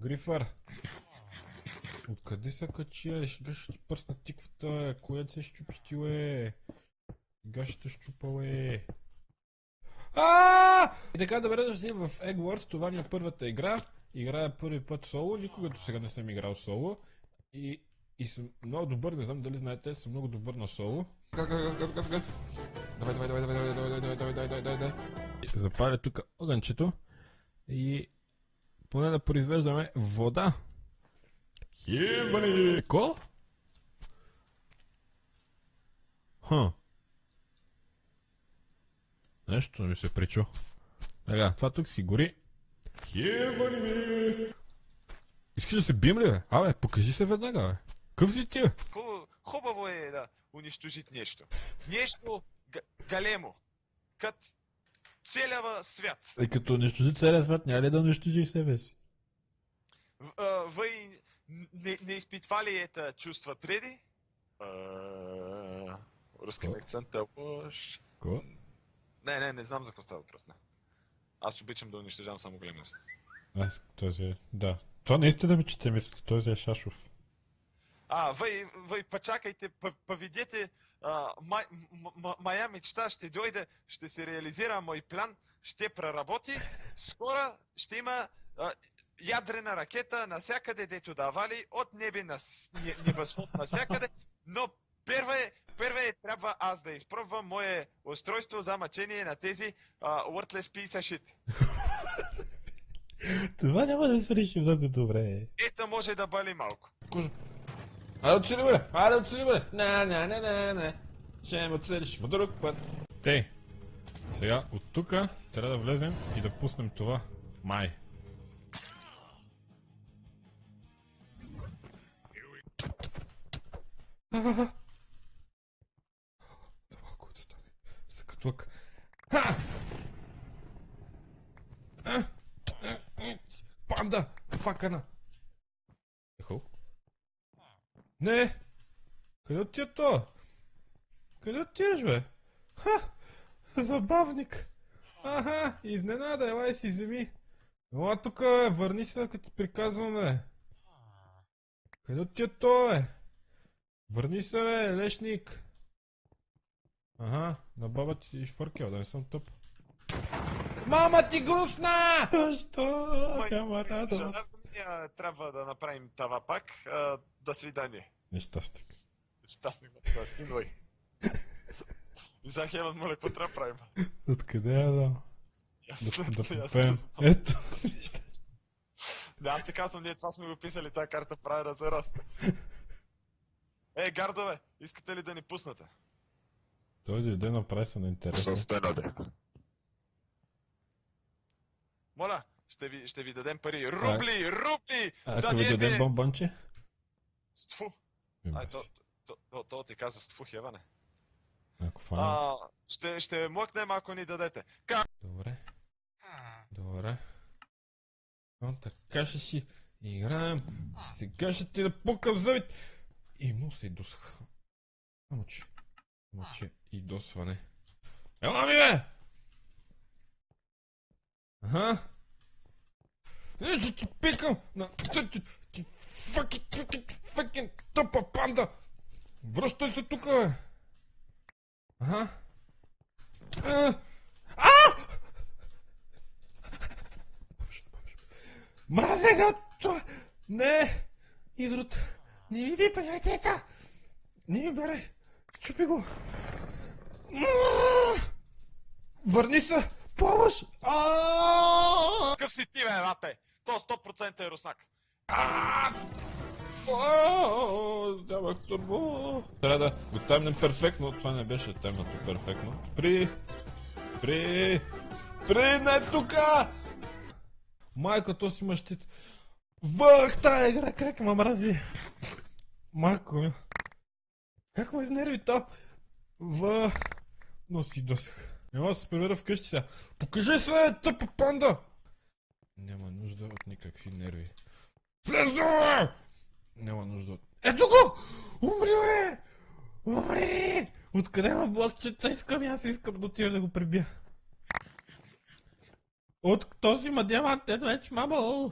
Грифър! Откъде се качи? Сега ще ти пръсна тиквата. Коя се щупиш ти, ле? Сега ще те щупа, ле. И така, добре дошли в Egg Wars. Това ни е първата игра. Играя първи път соло. Никога до сега не съм играл соло. И съм много добър. Не знам дали знаете, съм много добър на соло. Газ. Давай. Запаля тук огънчето. И поне да произвеждаме вода. Ебане! Ко? Нещо ми се причу. Така, това тук си гори. Ебане ми! Искаш да се бием ли, бе? Абе, покажи се веднага, бе. Къв си ти? Хубаво е да унищожит нещо. Нещо галемо. Кът целия свят. И като унищожи целия свят, няма ли да унищожи себе си? Вы не изпитвали это чувство преди? Руским акцента лош. Ко? Не знам за какво става въпрос. Аз обичам да унищожавам само големи неща. Този е, да. Това наистина ми чете мислите, този е Шашов. Вы почакайте, поведете, моя мечта ще дойде, ще се реализира мой план, ще проработи, скоро ще има ядрена ракета навсякъде, дето да вали от небе на небосвод навсякъде, но първо трябва аз да изпробвам мое устройство за мъчение на тези worthless piece of shit. Това няма да свърши много добре. Ето може да бали малко. Айде отсили, бе! Не. Ще ме оцелиш по друг път. Тей, сега от тука трябва да влезем и да пуснем това. Май. Малко да стане. Съкатлък. Панда! Факана! Ехо? Не! Къде отида то? Къде отиваш, бе? Забавник! Изненада, елай си вземи! Ела тука, бе, върни се, като ти приказвам, бе! Къде отида то, бе? Върни се, бе, лешник! На баба ти швъркел, да не съм тъп. Мама ти грустна! Защо? Няма радост. Трябва да направим това пак. До свидание. Нещастник. Щастник, да, стигвай. За Хеван, моля, какво трябва да правим? Откъде я дам? Да попеем. Ето. Не, аз те казвам, ние това сме го писали, тази карта прави за раз. Гардове, искате ли да ни пуснете? Той дойде направи се на интересно. Моля, ще ви дадем пари. Рубли! Ако ви дадем бомбонче? Стфу! То ти каза стфу, Хеване. Ако фана. Ще млъкнем, ако ни дадете. Добре. Така ще си играем. Сега ще ти да пукам зъбите. И му се идосах. Мълчи идосване. Ела ми, бе! Ще ти пикам на... Ти факин тъпа панда! Връщай се тука, бе! Мразя го! Не! Изрод! Не ми випай яйцата! Не ми бере! Чупи го! Върни се! Помощ! Къв си ти, бе, вате? То 100% е руснак. Нямах турбо. Трябва да го таймнем перфектно. Това не беше таймнато перфектно. Спри, не тука! Майко, то си мъщит. Тая игра, как ме мрази. Майко ми. Как ме изнерви то? Но си досех. Няма да се прибера вкъщи сега. Покажи се, тъпа панда! Няма нужда от никакви нерви. Влез долу! Няма нужда от... Ето го! Умри, бе! Умри! Откъде ма блокчета искам? Аз искам да отида да го пребия. От този ма диамантен меч, мамо!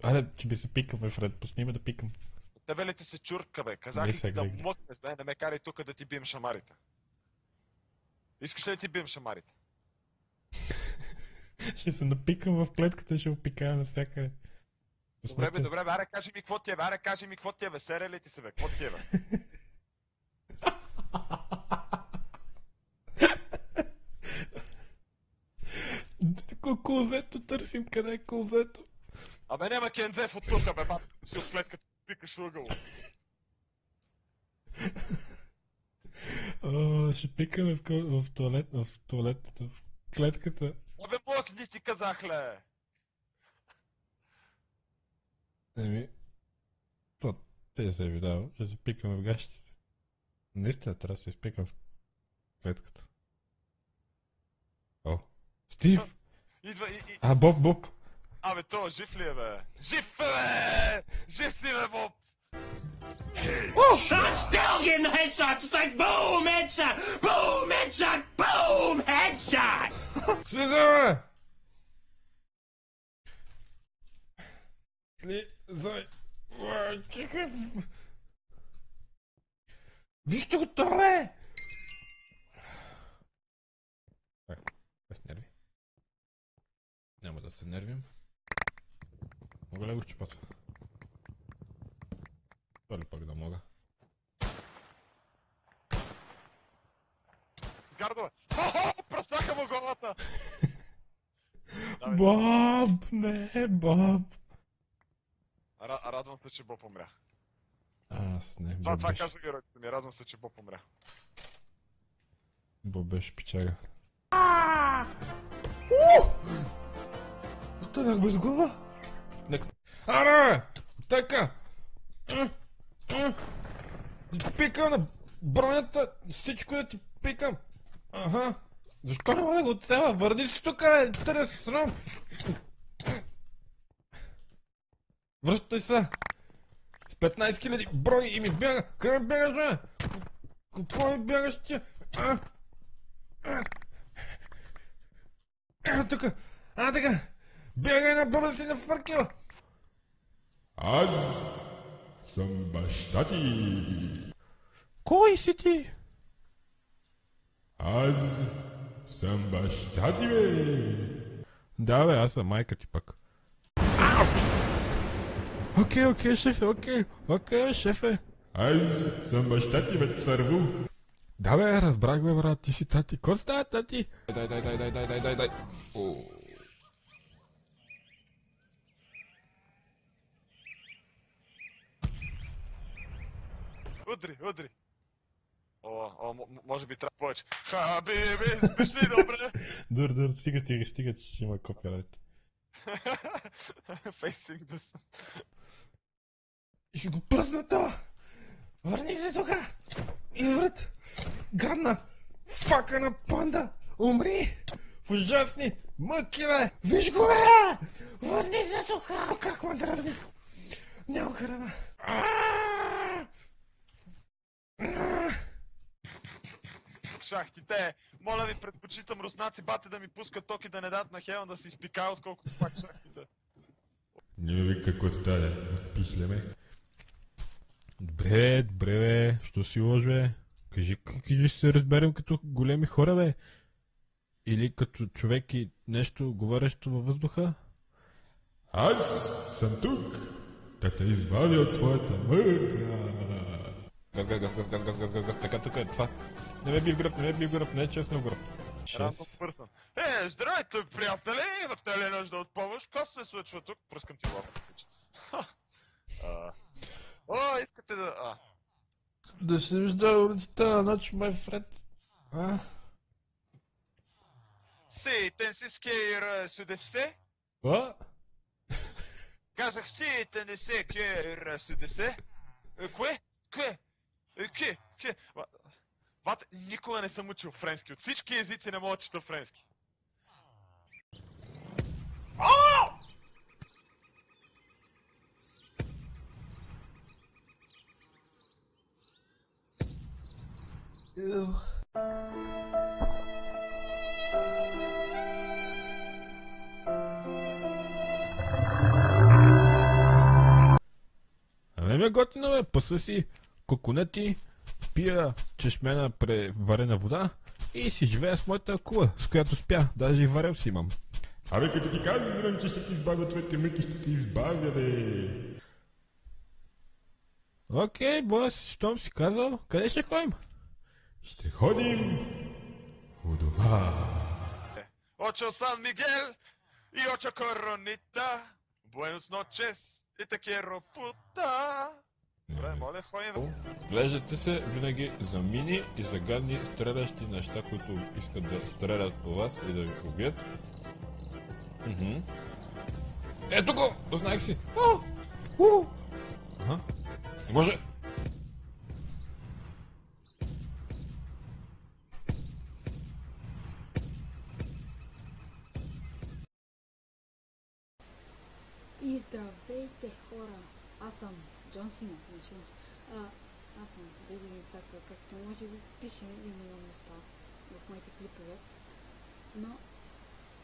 Аре, че би се пикам, бе, Фред, пусни ме да пикам. Тебе ли ти се чурка, бе? Казах Не ли се ти да грега. млъкнеш, бе? Не ме карай тук да ти бием шамарите. Искаш ли да ти бием шамарите? Ще се напикам в клетката, ще опикая навсякъде. Добре, бе, аре кажи ми какво ти е, бе, аре кажи ми какво ти е, бе, сере ли ти се, бе, какво ти е, бе? Козето търсим, къде е козето? Абе няма кензев от тука, бе, бат, си от клетката пикаш ъгъл. Ще пикаме в туалетната, в клетката. Абе, млъкни ти казах, ле! Еми, то, те се е видял, ще се пикаме в гащите. Наистина трябва да се изпикам в клетката. О, Стив! Идва и... Боб! Абе, то жив ли е, бе? Жив е, бе! Жив си, бе, Боб! I'm still getting headshots. It's like boom, headshot, boom, headshot, boom, headshot. Слизай! Слизай! Чекай! Вижте го това, бе! Без нерви. Няма да се нервим. Мога ли го чупат? Това ли пак да мога? Гардове! Хо-хо! Пръснаха му главата! Боб! Не, Боб! Радвам се, че Боб умря. Аз не, Това Боб беше... казва героите ми, радвам се, че Боб умря. Боб беше печага. Останах без глава! Аре! Така! Пикам на бронята, всичко да ти пикам! Аха! Защо не мога да го отцеля? Върни се тук, бе! Търя се срам! Връщай се! С 15 000 брони и ми бяга! Къде бягаш, бе? Какво ми бягаш ти? Тука! Така! Бягай на баба си на факела! Аз съм баща ти. Кой си ти? Аз съм баща ти, бе. Да, бе, аз съм майка ти пък. Окей, шефе, окей, шефе. Аз съм баща ти, бе, църву. Да, бе, разбрах, бе, брат, ти си тати. Ко става, тати? Дай. Удри! Може би трябва повече. Хаbibi, спиш ли добре? Дур, стига, че ще има копирайт. Facing the sun. Ще го пръсна то! Върни се тука! Изврат! Гадна! Фака на панда! Умри! В ужасни мъки, бе! Виж го, бе! Върни се тука! Как ме дразни? Няма храна! Шахтите! Моля ви, предпочитам руснаци бате да ми пускат токи да не дадат на Хелен да се изпикая, отколкото пак шахтите. Не ме вика какво стане. Пишле ме. Добре, бе, що си лъж, бе? Кажи, ще се разберем като големи хора, бе? Или като човек и нещо говорещо във въздуха? Аз съм тук. Да те избавя от твоята мъка. Газ, така, тук е това. Не ме би в гръб, не е честно в гръб. Рандом пърсън. Здравейте, приятели! В те ли нужда от помощ? Какво се случва тук? Пръскам ти главата. Искате да... Да се вижда улицата на нощ, май фред. Си, тенсискейр СДС? What? Казах си, тенсискейр СДС? Кое? Ват, никога не съм учил френски. От всички езици не мога да чета френски. Ме готино, бе, паса си коконети, пия чешмена преварена вода и си живея с моята кула, с която спя, даже и варел си имам. Абе, като ти казвам, че ще ти избавя твоите мъки, ще ти избавя, бе. Окей, бос, щом си казал, къде ще ходим? Ще ходим у дома. Ocho San Miguel y ocho Coronita. Buenos noches y te quiero puta. Добре, моля, ходим. Глеждате се винаги за мини и за гадни стрелящи неща, които искат да стрелят по вас и да ви убият. Ето го! Знаех си! Ага. Може! И здравейте, хора! Аз съм Джон Сина, аз съм един така, както може би пише и на места в моите клипове. Но,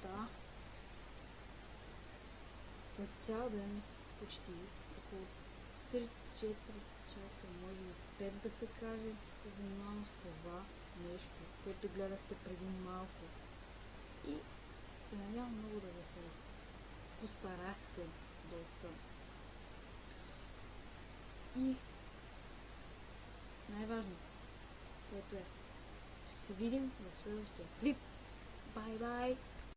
да, след цял ден, почти около 3-4 часа, може и 5 да се каже, се занимавам с това нещо, което гледахте преди малко. И се надявам много да ви хареса. Постарах се доста. И най-важното, което е, ще се видим в следващия клип. Бай-бай!